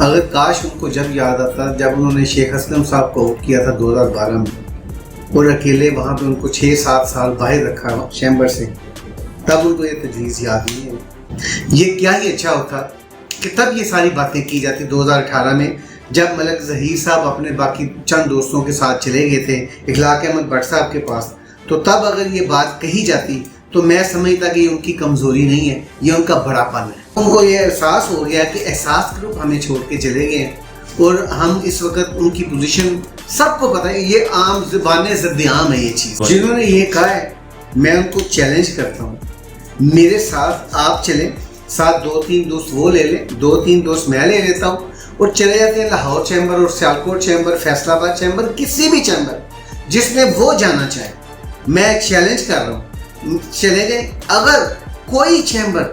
اگر کاش ان کو جب یاد آتا جب انہوں نے شیخ اسلم صاحب کو آؤٹ کیا تھا 2012 میں اور اکیلے وہاں پہ ان کو 6-7 سال باہر رکھا چیمبر سے، تب ان کو یہ تجویز یاد نہیں ہے۔ یہ کیا ہی اچھا ہوتا کہ تب یہ ساری باتیں کی جاتی 2018 میں، جب ملک ظہیر صاحب اپنے باقی چند دوستوں کے ساتھ چلے گئے تھے اخلاق احمد بٹ صاحب کے پاس، تو تب اگر یہ بات کہی جاتی تو میں سمجھتا کہ یہ ان کی کمزوری نہیں ہے، یہ ان کا بڑا پن ہے۔ ان کو یہ احساس ہو گیا کہ احساس گروپ ہمیں چھوڑ کے چلے گئے ہیں، اور ہم اس وقت ان کی پوزیشن سب کو پتہ ہے، یہ عام زبان ضد عام ہے یہ چیز۔ جنہوں نے یہ کہا ہے میں ان کو چیلنج کرتا ہوں، میرے ساتھ آپ چلیں، ساتھ 2-3 دوست وہ لے لیں، 2-3 دوست میں لے لیتا ہوں، اور چلے جاتے ہیں لاہور چیمبر اور سیالکوٹ چیمبر، فیصل آباد چیمبر، کسی بھی چیمبر جس میں وہ جانا چاہے۔ میں ایک چیلنج کر رہا ہوں، چلے گئے۔ اگر کوئی چیمبر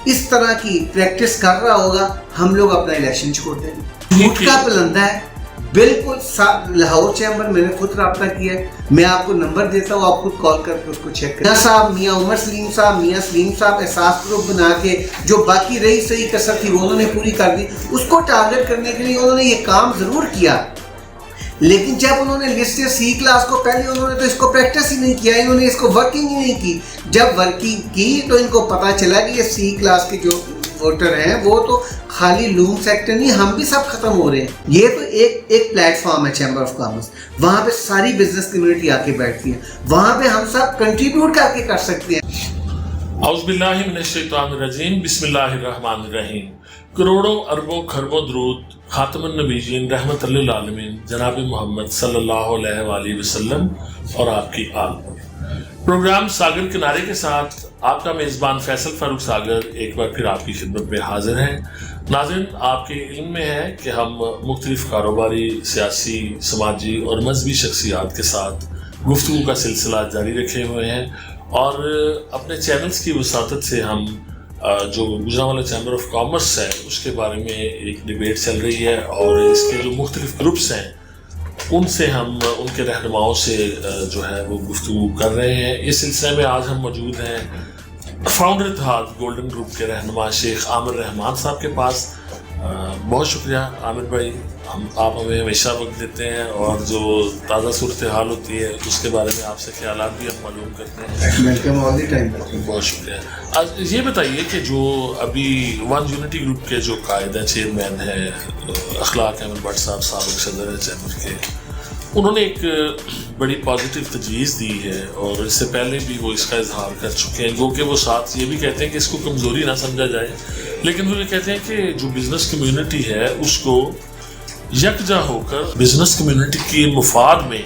اس طرح کی پریکٹس کر رہا ہوگا، ہم لوگ اپنا الیکشن چھوڑ دیں گے۔ جھوٹ کا پلندہ ہے بالکل۔ لاہور چیمبر میں نے خود رابطہ کیا ہے، میں آپ کو نمبر دیتا ہوں، آپ خود کال کر کے اس کو چیک کریں۔ صاحب میاں عمر سلیم صاحب، میاں سلیم صاحب احساس گروپ بنا کے جو باقی رہی صحیح کسر تھی وہ انہوں نے پوری کر دی، اس کو ٹارگٹ کرنے کے لیے انہوں نے یہ کام ضرور کیا، لیکن جب انہوں نے لسٹ سی کلاس کو پہلے انہوں نے تو اس کو پریکٹس ہی نہیں کیا، انہوں نے اس کو ورکنگ ہی نہیں کی۔ جب ورکنگ کی تو ان کو پتا چلا کہ یہ سی کلاس کے جو ووٹر ہیں وہ تو خالی لوم سیکٹر نہیں، ہم بھی سب ختم ہو رہے ہیں۔ یہ تو ایک پلیٹ فارم ہے چیمبر آف کامرس، وہاں پہ ساری بزنس کمیونٹی آ کے بیٹھتی ہے، وہاں پہ ہم سب کنٹریبیوٹ کر کے کر سکتے ہیں۔ اعوذ باللہ من الشیطان الرجیم، بسم اللہ الرحمن الرحیم۔ کروڑوں اربوں خربوں درود خاتم النبیین رحمت للعالمین جناب محمد صلی اللہ علیہ وآلہ وسلم اور آپ کی آل پر۔ پروگرام ساگر کنارے کے ساتھ آپ کا میزبان فیصل فاروق ساگر ایک بار پھر آپ کی خدمت میں حاضر ہیں۔ ناظرین، آپ کے علم میں ہے کہ ہم مختلف کاروباری، سیاسی، سماجی اور مذہبی شخصیات کے ساتھ گفتگو کا سلسلہ جاری رکھے ہوئے ہیں، اور اپنے چینلز کی وساطت سے ہم جو گجرانوالہ چیمبر آف کامرس ہے اس کے بارے میں ایک ڈیبیٹ چل رہی ہے، اور اس کے جو مختلف گروپس ہیں ان سے ہم ان کے رہنماؤں سے جو ہے وہ گفتگو کر رہے ہیں۔ اس سلسلے میں آج ہم موجود ہیں فاؤنڈر اتحاد گولڈن گروپ کے رہنما شیخ عامر رحمان صاحب کے پاس۔ بہت شکریہ عامر بھائی، آپ ہمیں ہمیشہ وقت دیتے ہیں، اور جو تازہ صورتحال ہوتی ہے اس کے بارے میں آپ سے خیالات بھی ہم معلوم کرتے ہیں۔ بہت شکریہ۔ یہ بتائیے کہ جو ابھی ون یونٹی گروپ کے جو قائد ہیں، چیئرمین ہیں اخلاق احمد بٹ صاحب، سابق صدر چیمبر کے، انہوں نے ایک بڑی پازیٹیو تجویز دی ہے، اور اس سے پہلے بھی وہ اس کا اظہار کر چکے ہیں، گو کہ وہ ساتھ یہ بھی کہتے ہیں کہ اس کو کمزوری نہ سمجھا جائے، لیکن وہ یہ کہتے ہیں کہ جو بزنس کمیونٹی ہے اس کو یکجا ہو کر بزنس کمیونٹی کے مفاد میں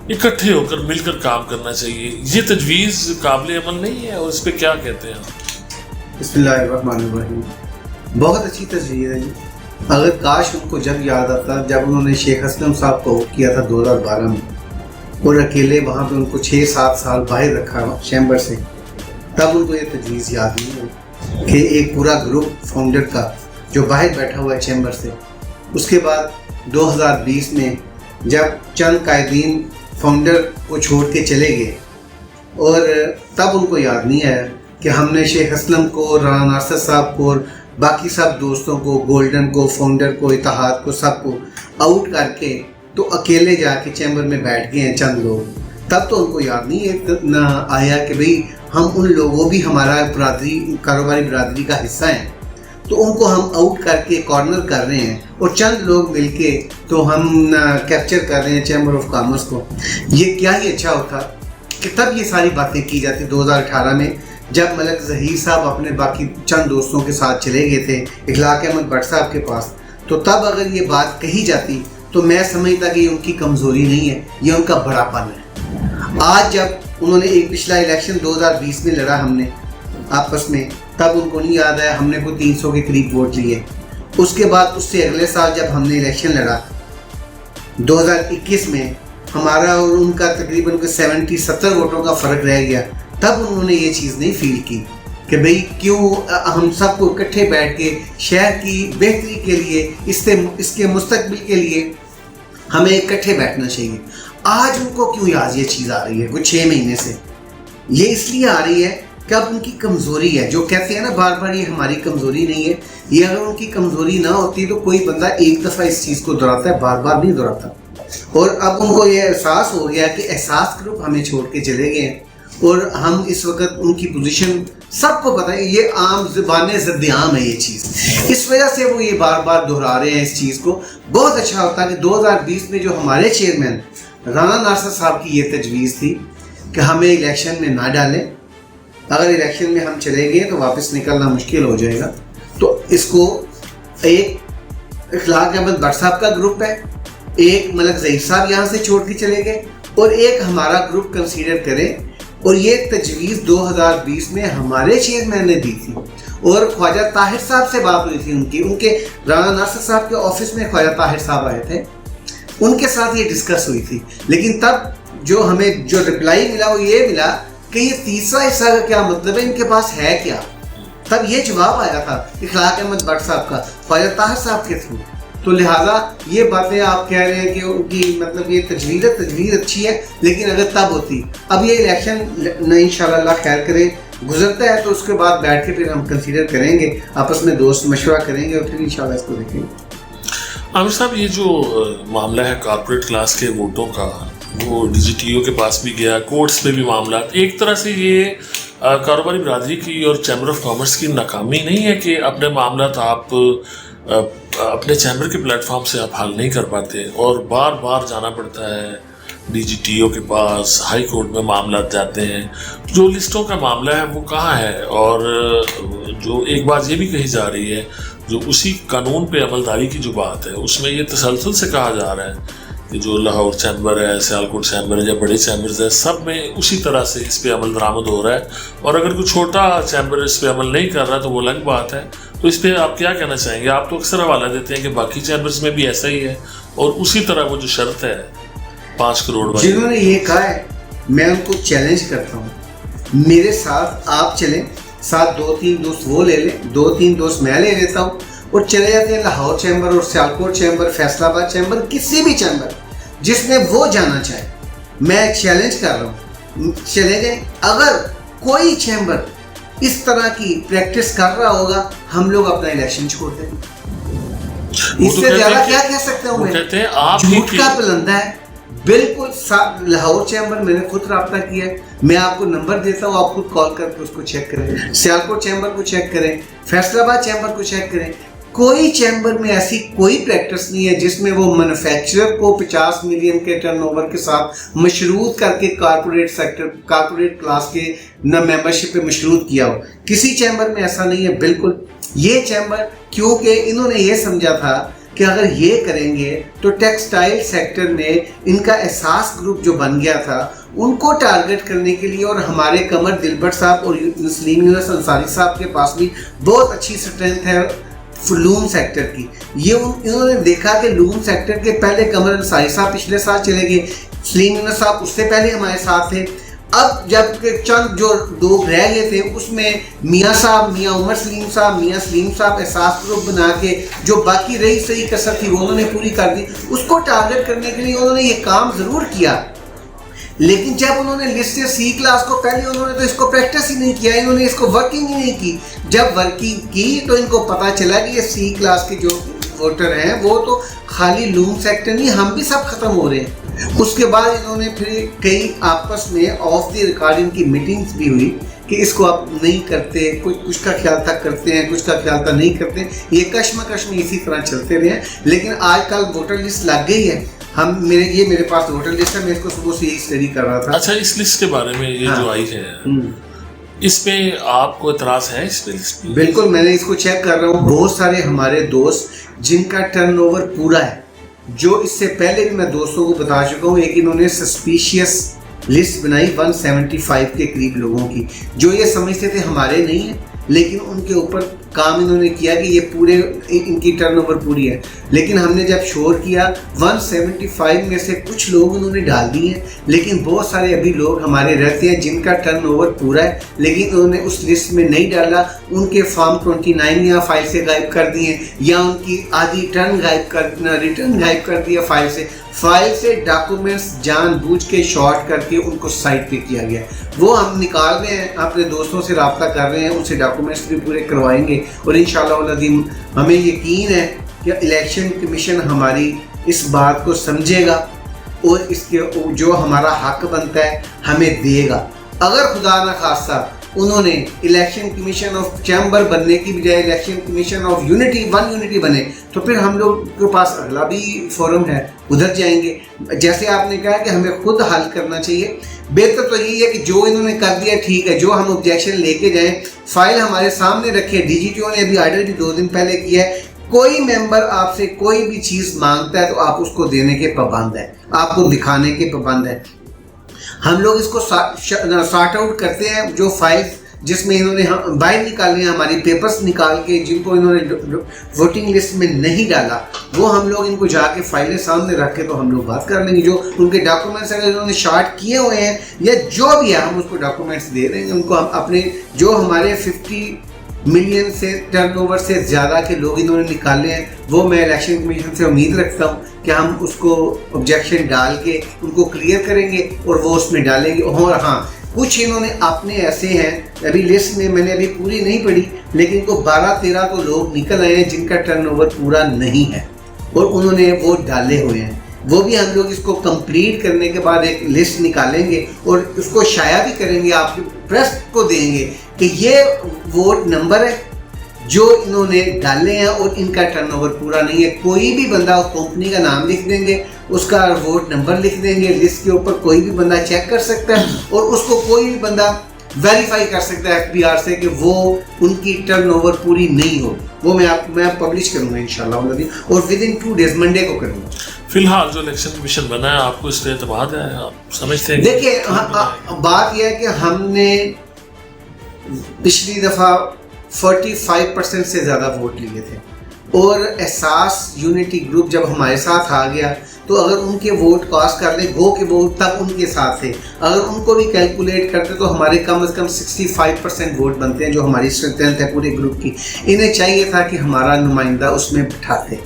اکٹھے ہو کر مل کر کام کرنا چاہیے۔ یہ تجویز قابل عمل نہیں ہے، اور اس پہ کیا کہتے ہیں؟ بسم اللہ الرحمن الرحیم۔ بہت اچھی تجویز ہے جی۔ اگر کاش ان کو جب یاد آتا جب انہوں نے شیخ اسلم صاحب کو آؤٹ کیا تھا 2012 میں اور اکیلے وہاں پہ ان کو 6-7 سال باہر رکھا چیمبر سے، تب ان کو یہ تجویز یاد نہیں ہے کہ ایک پورا گروپ فاؤنڈر کا جو باہر بیٹھا ہوا ہے چیمبر سے، اس کے بعد 2020 میں جب چند قائدین فاؤنڈر کو چھوڑ کے چلے گئے، اور تب ان کو یاد نہیں آیا کہ ہم نے شیخ اسلم کو، رانا ناصر صاحب کو اور باقی سب دوستوں کو، گولڈن کو، فاؤنڈر کو، اتحاد کو، سب کو آؤٹ کر کے تو اکیلے جا کے چیمبر میں بیٹھ گئے ہیں چند لوگ۔ تب تو ان کو یاد نہیں آیا کہ بھئی ہم ان لوگوں بھی ہمارا برادری، کاروباری برادری کا حصہ ہیں، تو ان کو ہم آؤٹ کر کے کارنر کر رہے ہیں، اور چند لوگ مل کے تو ہم کیپچر کر رہے ہیں چیمبر آف کامرس کو۔ یہ کیا ہی اچھا ہوتا کہ تب یہ ساری باتیں کی جاتی 2018 میں، جب ملک ظہیر صاحب اپنے باقی چند دوستوں کے ساتھ چلے گئے تھے اخلاق احمد بٹ صاحب کے پاس، تو تب اگر یہ بات کہی جاتی تو میں سمجھتا کہ یہ ان کی کمزوری نہیں ہے، یہ ان کا بڑا پن ہے۔ آج جب انہوں نے ایک پچھلا الیکشن 2020 میں لڑا ہم نے آپس میں، تب ان کو نہیں یاد آیا، ہم نے کوئی 300 کے قریب ووٹ لیے۔ اس کے بعد اس سے اگلے سال جب ہم نے الیکشن لڑا 2021 میں، ہمارا اور ان کا تقریباً 70 ووٹوں کا فرق رہ گیا، تب انہوں نے یہ چیز نہیں فیل کی کہ بھئی کیوں ہم سب کو اکٹھے بیٹھ کے شہر کی بہتری کے لیے، اس کے مستقبل کے لیے ہمیں اکٹھے بیٹھنا چاہیے۔ آج ان کو کیوں یاد یہ چیز آ رہی ہے کچھ 6 مہینے سے؟ یہ اس لیے آ رہی ہے کہ اب ان کی کمزوری ہے، جو کہتے ہیں نا بار بار یہ ہماری کمزوری نہیں ہے، یہ اگر ان کی کمزوری نہ ہوتی تو کوئی بندہ ایک دفعہ اس چیز کو دہراتا ہے، بار بار نہیں دہراتا. اور اب ان کو یہ احساس ہو گیا کہ احساس گروپ ہمیں چھوڑ کے چلے گئے ہیں، اور ہم اس وقت ان کی پوزیشن سب کو پتہ ہے، یہ عام زبان ضد عام ہے یہ چیز، اس وجہ سے وہ یہ بار بار دہرا رہے ہیں اس چیز کو. بہت اچھا ہوتا ہے کہ 2020 میں جو ہمارے چیئرمین رانا ناصر صاحب کی یہ تجویز تھی کہ ہمیں الیکشن میں نہ ڈالیں، اگر الیکشن میں ہم چلے گئے تو واپس نکلنا مشکل ہو جائے گا، تو اس کو ایک اخلاق احمد بٹ صاحب کا گروپ ہے، ایک ملک ظہیر صاحب یہاں سے چھوڑ کے چلے گئے، اور ایک ہمارا گروپ کنسیڈر کرے. اور یہ تجویز 2020 میں ہمارے چیئرمین نے دی تھی، اور خواجہ طاہر صاحب سے بات ہوئی تھی، ان کے رانا ناصر صاحب کے آفس میں خواجہ طاہر صاحب آئے تھے، ان کے ساتھ یہ ڈسکس ہوئی تھی. لیکن تب جو ہمیں جو رپلائی ملا وہ یہ ملا کہ یہ تیسرا حصہ کا کیا مطلب ہے، ان کے پاس ہے کیا. تب یہ جواب آیا تھا اخلاق احمد بٹ صاحب کا خواجہ طاہر صاحب کے تھرو. تو لہٰذا یہ باتیں آپ کہہ رہے ہیں کہ ان کی مطلب یہ تجویز اچھی ہے، لیکن اگر تب ہوتی، اب یہ الیکشن انشاءاللہ اللہ خیر کرے گزرتا ہے تو اس کے بعد بیٹھ کے پھر ہم کنسیڈر کریں گے، آپس میں دوست مشورہ کریں گے اور پھر انشاءاللہ اس کو دیکھیں گے. عامر صاحب، یہ جو معاملہ ہے کارپوریٹ کلاس کے ووٹوں کا، وہ ڈی جی ٹی او کے پاس بھی گیا، کورٹس میں بھی معاملات، ایک طرح سے یہ کاروباری برادری کی اور چیمبر آف کامرس کی ناکامی نہیں ہے کہ اپنے معاملات آپ اپنے چیمبر کے پلیٹ فارم سے آپ حل نہیں کر پاتے اور بار بار جانا پڑتا ہے ڈی جی ٹی او کے پاس، ہائی کورٹ میں معاملات جاتے ہیں. جو لسٹوں کا معاملہ ہے وہ کہاں ہے؟ اور جو ایک بات یہ بھی کہی جا رہی ہے، جو اسی قانون پہ عملداری کی جو بات ہے اس میں یہ تسلسل سے کہا جا رہا ہے کہ جو لاہور چیمبر ہے، سیالکوٹ چیمبر ہے یا بڑے چیمبرز ہیں، سب میں اسی طرح سے اس پہ عمل درآمد ہو رہا ہے، اور اگر کوئی چھوٹا چیمبر اس پہ عمل نہیں کر رہا تو وہ الگ بات ہے. تو اس پہ آپ کیا کہنا چاہیں گے؟ آپ تو اکثر حوالہ دیتے ہیں کہ باقی چیمبرز میں بھی ایسا ہی ہے، اور اسی طرح وہ جو شرط ہے 5 کروڑ والی، جنہوں نے یہ کہا ہے میں ان کو چیلنج کرتا ہوں، میرے ساتھ آپ چلیں، ساتھ 2-3 دوست وہ لے لیں، 2-3 دوست میں لے لیتا ہوں، اور چلے جاتے ہیں لاہور چیمبر اور سیالکوٹ چیمبر، فیصل آباد چیمبر، کسی بھی چیمبر جس میں وہ جانا چاہے. میں چیلنج کر رہا ہوں، چلے جائیں. اگر کوئی چیمبر اس طرح کی پریکٹس کر رہا ہوگا ہم لوگ اپنا الیکشن چھوڑ دیں. اس سے زیادہ کیا کہہ سکتا ہوں میں؟ جھوٹ کا پلندہ ہے بالکل. لاہور چیمبر میں نے خود رابطہ کیا ہے، میں آپ کو نمبر دیتا ہوں، آپ خود کال کر کے اس کو چیک کریں. سیالکوٹ چیمبر کو چیک کریں، فیصل آباد چیمبر کو چیک کریں. کوئی چیمبر میں ایسی کوئی پریکٹس نہیں ہے جس میں وہ مینوفیکچرر کو 50 ملین کے ٹرن اوور کے ساتھ مشروط کر کے کارپوریٹ سیکٹر، کارپوریٹ کلاس کے نہ ممبرشپ پہ مشروط کیا ہو. کسی چیمبر میں ایسا نہیں ہے بالکل. یہ چیمبر کیونکہ انہوں نے یہ سمجھا تھا کہ اگر یہ کریں گے تو ٹیکسٹائل سیکٹر میں ان کا احساس گروپ جو بن گیا تھا ان کو ٹارگٹ کرنے کے لیے، اور ہمارے قمر دلبر صاحب اور نسلیم یونس انصاری صاحب کے پاس بھی بہت اچھی اسٹرینتھ ہے لوم سیکٹر کی. یہ انہوں نے دیکھا کہ لوم سیکٹر کے پہلے قمر انصاری صاحب پچھلے سال چلے گئے، سلیم یونس صاحب اس سے پہلے ہمارے ساتھ تھے. اب جب کہ چند جو لوگ رہ گئے تھے اس میں میاں صاحب، میاں عمر سلیم صاحب، میاں سلیم صاحب احساس گروپ بنا کے جو باقی رہی صحیح کسر تھی وہ انہوں نے پوری کر دی. اس کو ٹارگٹ کرنے کے لیے انہوں نے یہ کام ضرور کیا، لیکن جب انہوں نے لسٹ سی کلاس کو پہلے انہوں نے تو اس کو پریکٹس ہی نہیں کیا، انہوں نے اس کو ورکنگ ہی نہیں کی. جب ورکنگ کی تو ان کو پتا چلا کہ یہ سی کلاس کے جو ووٹر ہیں وہ تو خالی لوم سیکٹر نہیں، ہم بھی سب ختم ہو رہے ہیں. اس کے بعد انہوں نے پھر کئی آپس میں آف دی ریکارڈ ان کی میٹنگز بھی ہوئی کہ اس کو آپ نہیں کرتے، کچھ کا خیال تک کرتے ہیں، کچھ کا خیال تک نہیں کرتے. یہ کشمکش میں اسی طرح چلتے رہے ہیں. لیکن آج کل ووٹر لسٹ لگ گئی ہے، میرے پاس ووٹر لسٹ ہے، میں اس کو صبح سے یہی اسٹڈی کر رہا تھا. اچھا، اس لسٹ کے بارے میں یہ جو آئی ہے اس پہ آپ کو اعتراض ہے؟ اس پہ لسٹ بالکل میں نے اس کو چیک کر رہا ہوں. بہت سارے ہمارے دوست جن کا ٹرن اوور پورا ہے، جو اس سے پہلے بھی میں دوستوں کو بتا چکا ہوں، ایک انہوں نے سسپیشیس لسٹ بنائی 175 کے قریب لوگوں کی جو یہ سمجھتے تھے ہمارے نہیں ہیں، لیکن ان کے اوپر کام انہوں نے کیا کہ یہ پورے ان کی ٹرن اوور پوری ہے، لیکن ہم نے جب شور کیا 175 میں سے کچھ لوگ انہوں نے ڈال دیے ہیں، لیکن بہت سارے ابھی لوگ ہمارے رہتے ہیں جن کا ٹرن اوور پورا ہے لیکن انہوں نے اس لسٹ میں نہیں ڈالا، ان کے فارم 29 یا فائل سے غائب کر دیے یا ان کی آدھی ریٹرن غائب کر دیا فائل سے ڈاکومنٹس جان بوجھ کے شارٹ کر کے ان کو سائٹ پہ کیا گیا، وہ ہم نکال رہے ہیں، اپنے دوستوں سے رابطہ کر رہے ہیں، ان سے ڈاکومنٹس بھی پورے کروائیں گے اور انشاءاللہ العظیم ہمیں یقین ہے کہ الیکشن کمیشن ہماری اس بات کو سمجھے گا اور اس کے جو ہمارا حق بنتا ہے ہمیں دے گا۔ اگر خدا نہ خواستہ انہوں نے الیکشن کمیشن آف چیمبر بننے کی بجائے الیکشن کمیشن آف یونٹی بنے تو پھر ہم لوگ کے پاس اگلا بھی فورم ہے، ادھر جائیں گے۔ جیسے آپ نے کہا کہ ہمیں خود حل کرنا چاہیے، بہتر تو یہی ہے کہ جو انہوں نے کر دیا ٹھیک ہے، جو ہم آبجیکشن لے کے جائیں، فائل ہمارے سامنے رکھے، ڈی جی ٹی او نے ابھی آرڈر بھی 2 دن پہلے کیا ہے، کوئی ممبر آپ سے کوئی بھی چیز مانگتا ہے تو آپ اس کو دینے کے پابند ہیں، آپ کو دکھانے کے پابند ہیں۔ ہم لوگ اس کو سارٹ آؤٹ کرتے ہیں، جو فائل جس میں انہوں نے باہر نکالے ہیں ہماری پیپرز نکال کے جن کو انہوں نے ووٹنگ لسٹ میں نہیں ڈالا، وہ ہم لوگ ان کو جا کے فائلیں سامنے رکھ کے تو ہم لوگ بات کر لیں گے۔ جو ان کے ڈاکومنٹس اگر انہوں نے شارٹ کیے ہوئے ہیں یا جو بھی ہے ہم اس کو ڈاکومنٹس دے دیں گے ان کو، ہم اپنے جو ہمارے 50 ملین سے ٹرن اوور سے زیادہ کے لوگ انہوں نے نکالے ہیں، وہ میں الیکشن کمیشن سے امید رکھتا ہوں کہ ہم اس کو آبجیکشن ڈال کے ان کو کلیئر کریں گے اور وہ اس میں ڈالیں گے۔ اور ہاں، کچھ انہوں نے اپنے ایسے ہیں، ابھی لسٹ میں نے ابھی پوری نہیں پڑھی لیکن کو 12-13 تو لوگ نکل آئے ہیں جن کا ٹرن اوور پورا نہیں ہے اور انہوں نے ووٹ ڈالے ہوئے ہیں، وہ بھی ہم لوگ اس کو کمپلیٹ کرنے کے بعد ایک لسٹ نکالیں گے اور اس کو شائع بھی کریں گے، آپ کی پریس کو دیں گے کہ یہ ووٹ نمبر ہے جو انہوں نے ڈالے ہیں اور ان کا ٹرن اوور پورا نہیں ہے۔ کوئی بھی بندہ کمپنی کا نام لکھ دیں گے، اس کا ووٹ نمبر لکھ دیں گے، لسٹ کے اوپر کوئی بھی بندہ چیک کر سکتا ہے اور اس کو کوئی بھی بندہ ویریفائی کر سکتا ہے ایف بی آر سے کہ وہ ان کی ٹرن اوور پوری نہیں ہو۔ وہ میں پبلش کروں گا انشاءاللہ اور ود ان 2 days منڈے کو کروں گا۔ فی الحال جو الیکشن کمیشن بنا ہے آپ کو اس پہ اعتماد ہے؟ آپ سمجھتے ہیں؟ دیکھیے بات یہ ہے کہ ہم نے پچھلی دفعہ 45% سے زیادہ ووٹ لیے تھے اور احساس یونٹی گروپ جب ہمارے ساتھ آ گیا تو اگر ان کے ووٹ کاسٹ کر لیں، گو کے ووٹ تب ان کے ساتھ تھے، اگر ان کو بھی کیلکولیٹ کرتے تو ہمارے کم از کم 65% ووٹ بنتے ہیں جو ہماری اسٹرینتھ ہے پورے گروپ کی۔ انہیں چاہیے تھا کہ ہمارا نمائندہ اس میں بٹھاتے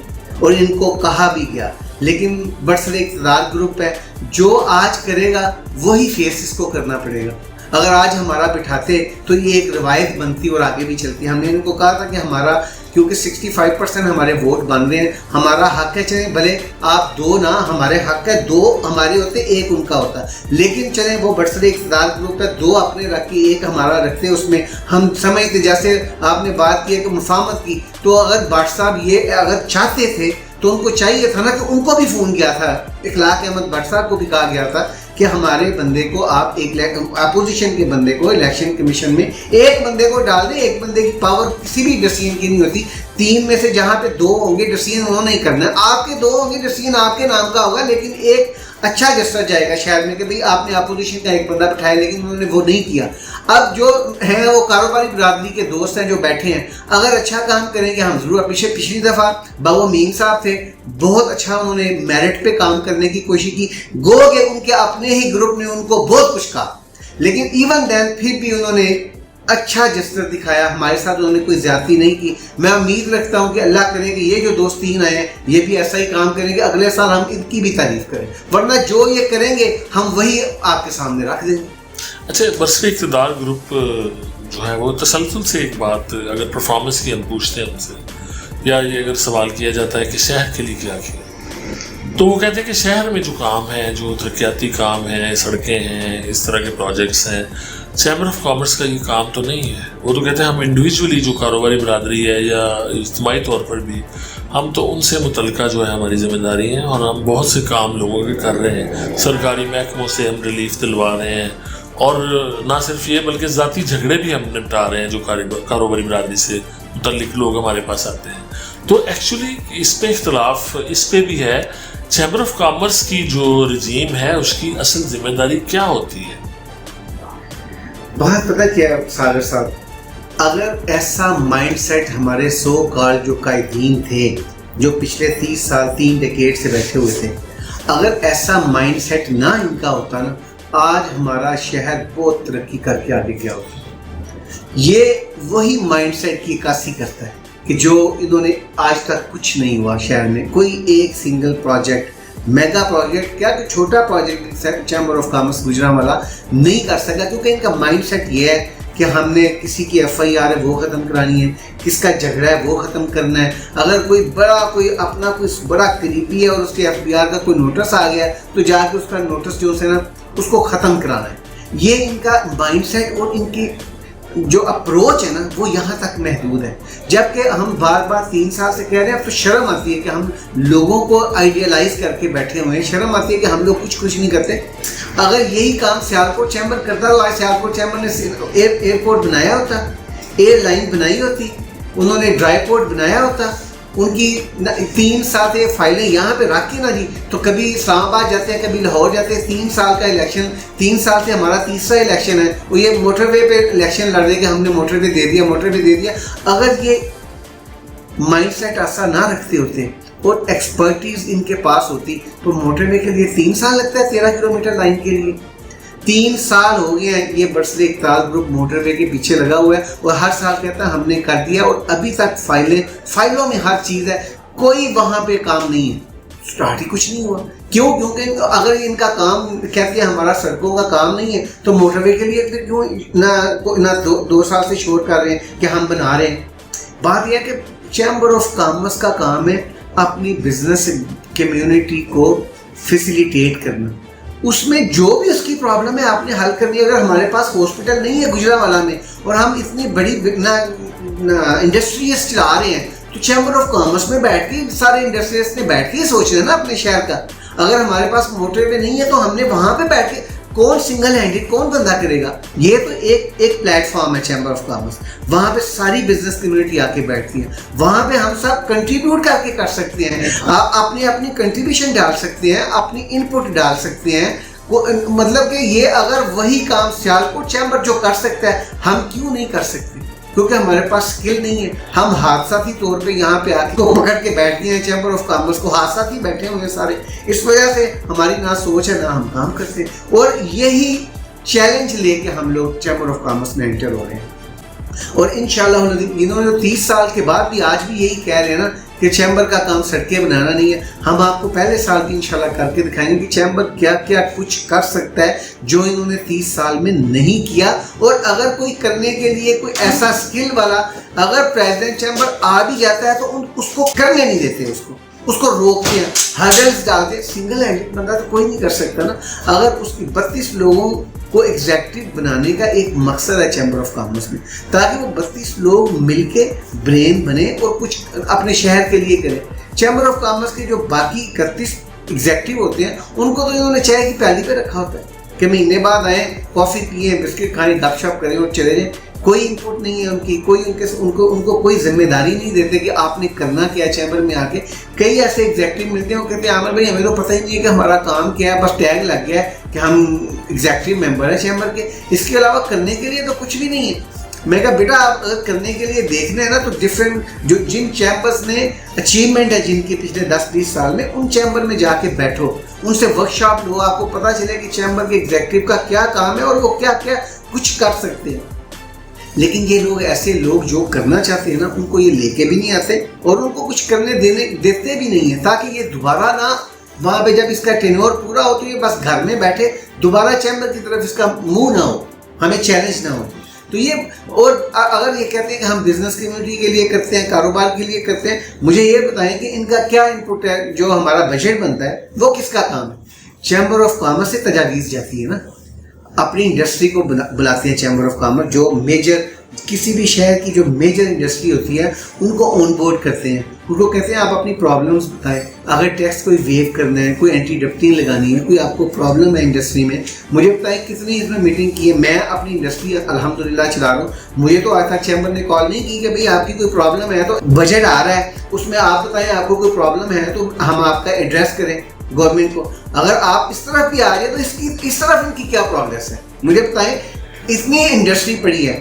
اور ان کو کہا بھی گیا، لیکن برسر اقتدار گروپ ہے، جو آج کرے گا وہی فیس اس کو کرنا پڑے گا۔ اگر آج ہمارا بٹھاتے تو یہ ایک روایت بنتی اور آگے بھی چلتی۔ ہم نے ان کو کہا تھا کہ ہمارا کیونکہ 65% ہمارے ووٹ بن رہے ہیں، ہمارا حق ہے، چلیں بھلے آپ 2 نہ، ہمارے حق ہے 2 ہمارے ہوتے 1 ان کا ہوتا، لیکن چلیں وہ برسر اقتدار گروپ ہے 2 اپنے رکھ کے 1 ہمارا رکھتے، اس میں ہم سمجھتے جیسے آپ نے بات کی ہے کہ مفاہمت کی، تو اگر بٹ صاحب یہ اگر چاہتے تھے تو ان کو چاہیے تھا نا کہ ان کو بھی فون کیا تھا، اخلاق احمد بٹ صاحب کو بھی کہا گیا تھا کہ ہمارے بندے کو آپ ایک اپوزیشن کے بندے کو الیکشن کمیشن میں ایک بندے کو ڈال دیں۔ ایک بندے کی پاور کسی بھی ڈسیزن کی نہیں ہوتی، 3 میں سے جہاں پہ 2 ہوں گے ڈسیزن انہوں نے ہی کرنا ہے، آپ کے 2 ہوں گے ڈسیزن آپ کے نام کا ہوگا، لیکن ایک اچھا جسٹر جائے گا شہر میں کہ بھئی آپ نے اپوزیشن کا ایک بندہ بٹھایا، لیکن انہوں نے وہ نہیں کیا۔ اب جو ہیں وہ کاروباری برادری کے دوست ہیں جو بیٹھے ہیں، اگر اچھا کام کریں گے ہم ضرور۔ پچھلی دفعہ بابو مین صاحب تھے، بہت اچھا انہوں نے میرٹ پہ کام کرنے کی کوشش کی، گو کہ ان کے اپنے ہی گروپ نے ان کو بہت کچھ کہا، لیکن ایون دین پھر بھی انہوں نے اچھا جسٹر دکھایا، ہمارے ساتھ انہوں نے کوئی زیادتی نہیں کی۔ میں امید رکھتا ہوں کہ اللہ کرے کہ یہ جو دوست 3 آئے ہیں یہ بھی ایسا ہی کام کریں گے، اگلے سال ہم ان کی بھی تعریف کریں، ورنہ جو یہ کریں گے ہم وہی آپ کے سامنے رکھ دیں گے۔ اچھا، برسر اقتدار گروپ جو ہے وہ تسلسل سے ایک بات اگر پرفارمنس کی ہم پوچھتے ہیں ان سے، یا یہ اگر سوال کیا جاتا ہے کہ شہر کے لیے کیا کیا، تو وہ کہتے ہیں کہ شہر میں جو کام ہے، جو ترقیاتی کام ہیں، سڑکیں ہیں، اس طرح کے پروجیکٹس ہیں، چیمبر آف کامرس کا یہ کام تو نہیں ہے۔ وہ تو کہتے ہیں ہم انڈیویجولی جو کاروباری برادری ہے یا اجتماعی طور پر بھی ہم تو ان سے متعلقہ جو ہے ہماری ذمہ داری ہیں اور ہم بہت سے کام لوگوں کے کر رہے ہیں، سرکاری محکموں سے ہم ریلیف دلوا رہے ہیں، اور نہ صرف یہ بلکہ ذاتی جھگڑے بھی ہم نپٹا رہے ہیں جو کاروباری برادری سے متعلق لوگ ہمارے پاس آتے ہیں۔ تو ایکچولی اس پہ اختلاف اس پہ بھی ہے، چیمبر آف کامرس کی جو رجیم ہے اس کی اصل ذمہ داری کیا ہوتی ہے؟ بات پتہ کیا ہے ساگر صاحب، اگر ایسا مائنڈ سیٹ ہمارے سو کال جو قائدین تھے جو پچھلے 30 سال 3 ڈیکیڈ سے بیٹھے ہوئے تھے، اگر ایسا مائنڈ سیٹ نہ ان کا ہوتا نا، آج ہمارا شہر بہت ترقی کر کے آگے گیا ہوتا۔ یہ وہی مائنڈ سیٹ کی عکاسی کرتا ہے کہ جو انہوں نے آج تک کچھ نہیں ہوا شہر میں، کوئی ایک سنگل پروجیکٹ، میگا پروجیکٹ کیا کہ چھوٹا project chamber of commerce Gujranwala نہیں کر سکا، کیونکہ ان کا مائنڈ سیٹ یہ ہے کہ ہم نے کسی کی FIR ہے وہ ختم کرانی ہے، کس کا جھگڑا ہے وہ ختم کرنا ہے، اگر کوئی اپنا کوئی بڑا قریبی ہے اور اس کے FBR کا کوئی نوٹس آ گیا تو جا کے اس کا نوٹس جو ہے نا اس کو ختم کرانا ہے۔ یہ ان کا مائنڈ سیٹ اور ان کی جو اپروچ ہے نا وہ یہاں تک محدود ہے، جبکہ ہم بار بار 3 سال سے کہہ رہے ہیں، اب تو شرم آتی ہے کہ ہم لوگوں کو آئیڈیالائز کر کے بیٹھے ہوئے ہیں، شرم آتی ہے کہ ہم لوگ کچھ نہیں کرتے۔ اگر یہی کام سیالکوٹ چیمبر کرتا ہوا، سیالکوٹ چیمبر نے ایئرپورٹ بنایا ہوتا، ایئر لائن بنائی ہوتی، انہوں نے ڈرائی پورٹ بنایا ہوتا، ان کی 3 سال سے فائلیں یہاں پہ رکھ کے نہ دی تو کبھی اسلام آباد جاتے ہیں کبھی لاہور جاتے ہیں، 3 سال کا الیکشن، 3 سال سے ہمارا تیسرا الیکشن ہے، وہ یہ موٹر وے پہ الیکشن لڑ رہے کہ ہم نے موٹر وے دے دیا، موٹر وے دے دیا۔ اگر یہ مائنڈ سیٹ ایسا نہ رکھتے ہوتے اور ایکسپرٹیز ان کے پاس ہوتی تو موٹر وے کے لیے 3 سال لگتا ہے 13 کلومیٹر لائن کے لیے۔ 3 سال ہو گئے ہیں یہ برسلے اقتدار گروپ موٹر وے کے پیچھے لگا ہوا ہے اور ہر سال کہتا ہے ہم نے کر دیا، اور ابھی تک فائلوں میں ہر چیز ہے، کوئی وہاں پہ کام نہیں ہے، سٹارٹ ہی کچھ نہیں ہوا۔ کیوں؟ کیونکہ اگر ان کا کام کہتے ہیں ہمارا سڑکوں کا کام نہیں ہے تو موٹر وے کے لیے پھر کیوں نہ 2 سال سے شور کر رہے ہیں کہ ہم بنا رہے ہیں۔ بات یہ ہے کہ چیمبر آف کامرس کا کام ہے اپنی بزنس کمیونٹی کو فیسیلیٹیٹ کرنا، اس میں جو بھی اس کی پرابلم ہے آپ نے حل کرنی ہے۔ اگر ہمارے پاس ہاسپٹل نہیں ہے گجرانوالہ میں اور ہم اتنی بڑی انڈسٹریز چلا رہے ہیں تو چیمبر آف کامرس میں بیٹھ کے سارے انڈسٹریز نے بیٹھ کے سوچ رہے ہیں نا اپنے شہر کا۔ اگر ہمارے پاس موٹر وے نہیں ہے تو ہم نے وہاں پہ بیٹھ کے کون سنگل ہینڈڈ کون بندہ کرے گا؟ یہ تو ایک پلیٹ فارم ہے چیمبر آف کامرس، وہاں پہ ساری بزنس کمیونٹی آ کے بیٹھتی ہے، وہاں پہ ہم سب کنٹریبیوٹ کر کے کر سکتے ہیں، اپنی کنٹریبیوشن ڈال سکتے ہیں، اپنی انپٹ ڈال سکتے ہیں۔ مطلب کہ یہ اگر وہی کام سیالکوٹ چیمبر جو کر سکتا ہے ہم کیوں نہیں کر سکتے؟ کیونکہ ہمارے پاس سکل نہیں ہے، ہم حادثاتی طور پہ یہاں پہ آ کے کو پکڑ کے بیٹھ گئے ہیں چیمبر آف کامرس کو، حادثاتی بیٹھے ہوئے سارے، اس وجہ سے ہماری نہ سوچ ہے نہ ہم کام کرتے، اور یہی چیلنج لے کے ہم لوگ چیمبر آف کامرس میں انٹر ہو رہے ہیں۔ اور انشاءاللہ انہوں نے 30 سال کے بعد بھی آج بھی یہی کہہ رہے ہیں نا کہ چیمبر کا کام سڑکیں بنانا نہیں ہے۔ ہم آپ کو پہلے سال بھی انشاءاللہ کر کے دکھائیں گے کہ چیمبر کیا کیا کچھ کر سکتا ہے جو انہوں نے 30 سال میں نہیں کیا، اور اگر کوئی کرنے کے لیے کوئی ایسا سکل والا اگر پریزیڈنٹ چیمبر آ بھی جاتا ہے تو اس کو کرنے نہیں دیتے، اس کو روکتے ہیں، ہرڈلز ڈالتے ہیں۔ سنگل ہینڈڈ بندہ تو کوئی نہیں کر سکتا نا۔ اگر اس کی 32 لوگوں کو ایگزیکٹو بنانے کا ایک مقصد ہے چیمبر آف کامرس میں، تاکہ وہ 32 لوگ مل کے برین بنے اور کچھ اپنے شہر کے لیے کریں۔ چیمبر آف کامرس کے جو باقی 31 ایگزیکٹو ہوتے ہیں ان کو تو انہوں نے چائے کی پیالی پہ رکھا ہوتا ہے کہ مہینے بعد آئیں، کافی پئیں، بسکٹ کھائیں، گپ شپ کریں اور چلے جائیں۔ کوئی انپٹ نہیں ہے ان کی، کوئی ان کو کوئی ذمہ داری نہیں دیتے کہ آپ نے کرنا کیا ہے چیمبر میں آ کے۔ کئی ایسے ایگزیکٹو ملتے ہیں وہ کہتے ہیں عامر بھائی ہمیں تو پتہ ہی نہیں ہے کہ ہمارا کام کیا ہے، بس ٹیگ لگ گیا ہے کہ ہم ایگزیکٹو ممبر ہیں چیمبر کے، اس کے علاوہ کرنے کے لیے تو کچھ بھی نہیں ہے۔ میں کہا بیٹا آپ اگر کرنے کے لیے دیکھنا ہے نا تو ڈفرینٹ جن چیمبرز نے اچیومنٹ ہے جن کی پچھلے 10-20 سال میں، ان چیمبر میں جا کے بیٹھو، ان سے ورک شاپ لو، آپ کو پتہ چلے کہ چیمبر کے ایگزیکٹو کا کیا کام ہے اور وہ کیا کیا کچھ کر سکتے ہیں۔ لیکن یہ لوگ ایسے لوگ جو کرنا چاہتے ہیں نا ان کو یہ لے کے بھی نہیں آتے اور ان کو کچھ کرنے دیتے بھی نہیں ہیں، تاکہ یہ دوبارہ نہ وہاں پہ جب اس کا ٹینور پورا ہو تو یہ بس گھر میں بیٹھے، دوبارہ چیمبر کی طرف اس کا منہ نہ ہو، ہمیں چیلنج نہ ہو۔ تو یہ، اور اگر یہ کہتے ہیں کہ ہم بزنس کمیونٹی کے لیے کرتے ہیں، کاروبار کے لیے کرتے ہیں، مجھے یہ بتائیں کہ ان کا کیا انپٹ ہے؟ جو ہمارا بجٹ بنتا ہے وہ کس کا کام ہے؟ چیمبر آف کامرس سے تجاویز جاتی ہے نا، اپنی انڈسٹری کو بلاتے ہیں چیمبر آف کامرس، جو میجر کسی بھی شہر کی جو میجر انڈسٹری ہوتی ہے ان کو آن بورڈ کرتے ہیں، ان کو کہتے ہیں آپ اپنی پرابلمس بتائیں، اگر ٹیکس کوئی ویو کرنا ہے، کوئی اینٹی ڈپٹنگ لگانی ہے، کوئی آپ کو پرابلم ہے انڈسٹری میں، مجھے بتائیں کتنی اس میں میٹنگ کی ہے۔ میں اپنی انڈسٹری الحمدللہ چلا رہا ہوں، مجھے تو آج تک چیمبر نے کال نہیں کی کہ بھئی آپ کی کوئی پرابلم ہے تو بجٹ آ رہا ہے اس میں آپ بتائیں آپ کو کوئی پرابلم ہے تو ہم آپ کا ایڈریس کریں گورنمنٹ کو۔ اگر آپ اس طرف بھی آ جائیں تو اس طرف ان کی کیا پروگریس ہے؟ مجھے بتائیں، اتنی انڈسٹری پڑی ہے،